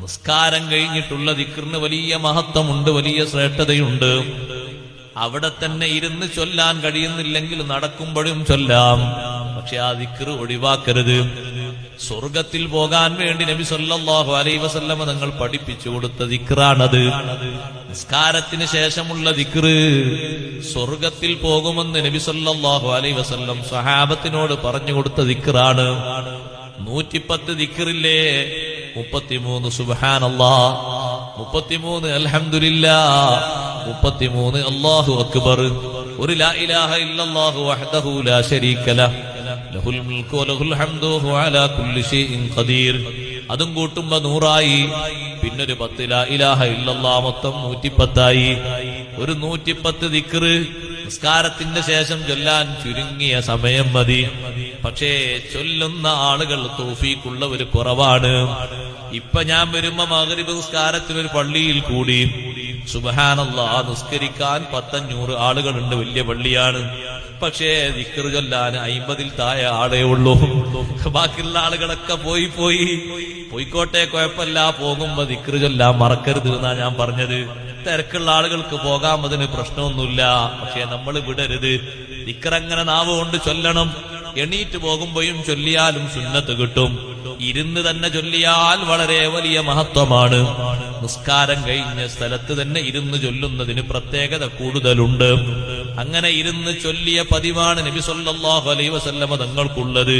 നിസ്കാരം കഴിഞ്ഞിട്ടുള്ള ദിക്റിന് വലിയ മഹത്വമുണ്ട്, വലിയ ശ്രേഷ്ഠതയുണ്ട്. അവിടെ തന്നെ ഇരുന്ന് ചൊല്ലാൻ കഴിയുന്നില്ലെങ്കിൽ നടക്കുമ്പോഴും ചൊല്ലാം. പക്ഷെ ആ ദിക്ർ ഒഴിവാക്കരുത്. സ്വർഗത്തിൽ പോകാൻ വേണ്ടി നബി സല്ലല്ലാഹു അലൈഹി വസല്ലമ തങ്ങൾ പഠിപ്പിച്ചു കൊടുത്ത ദിക്റാണത്. നിസ്കാരത്തിന് ശേഷമുള്ള ദിക്ർ സ്വർഗത്തിൽ പോകുമെന്ന് നബി സല്ലല്ലാഹു അലൈഹി വസല്ലം സ്വഹാബത്തിനോട് പറഞ്ഞു കൊടുത്ത ദിക്റാണ്. 110 ദിക്റില്ലേ? 33 സുബ്ഹാനല്ലാഹ്, 33 അൽഹംദുലില്ലാഹ്, 33 അല്ലാഹു അക്ബർ, ഒരു ലാ ഇലാഹ ഇല്ലല്ലാഹു വഹ്ദഹു ലാ ശരീക ലഹ് ലഹുൽ മുൽക്കു വലഹുൽ ഹംദു വഹു അലാ കുല്ലി ഷൈഇൻ ഖദീർ. അതും കൂട്ടുമ്പോ 100ആയി. പിന്നൊരു 10 ലാ ഇലാഹ ഇല്ലല്ലാഹ്, മൊത്തം 110ആയി. ഒരു 110 ദിക്ർ നിസ്കാരത്തിന്റെ ശേഷം ചൊല്ലാൻ ചുരുങ്ങിയ സമയം മതി. പക്ഷേ ചൊല്ലുന്ന ആളുകൾ തൗഫീഖുള്ളവർ കുറവാണ്. ഇപ്പൊ ഞാൻ വരുമ്പോ മഗ്രിബ് നിസ്കാരത്തിനൊരു പള്ളിയിൽ കൂടി, സുബ്ഹാനല്ലാഹ്, നിസ്കരിക്കാൻ 500 ആളുകളുണ്ട്. വലിയ പള്ളിയാണ്. പക്ഷേ ദിക്ർ ചൊല്ലാൻ 50-ൽ താഴെ ആളേ ഉള്ളൂ. ബാക്കിയുള്ള ആളുകളൊക്കെ പോയിക്കോട്ടെ, കുഴപ്പമില്ല. പോകുമ്പോ ദിക്ർ ചൊല്ലാൻ മറക്കരുത് എന്നാ ഞാൻ പറഞ്ഞത്. തിരക്കുള്ള ആളുകൾക്ക് പോകാൻ അതിന് പ്രശ്നമൊന്നുമില്ല. പക്ഷെ നമ്മൾ വിടരുത്. ദിക്റങ്ങനെ നാവ് കൊണ്ട് ചൊല്ലണം. എണീറ്റ് പോകുമ്പോഴും ചൊല്ലിയാലും സുന്നത്ത് കിട്ടും. ഇരുന്ന് തന്നെ ചൊല്ലിയാൽ വളരെ വലിയ മഹത്വമാണ്. നിസ്കാരം കഴിഞ്ഞ സ്ഥലത്ത് തന്നെ ഇരുന്ന് ചൊല്ലുന്നതിന് പ്രത്യേകത കൂടുതലുണ്ട്. അങ്ങനെ ഇരുന്ന് ചൊല്ലിയ പതിവാണ് നബി സല്ലല്ലാഹു അലൈഹി വസല്ലമ തങ്ങൾക്കുള്ളത്.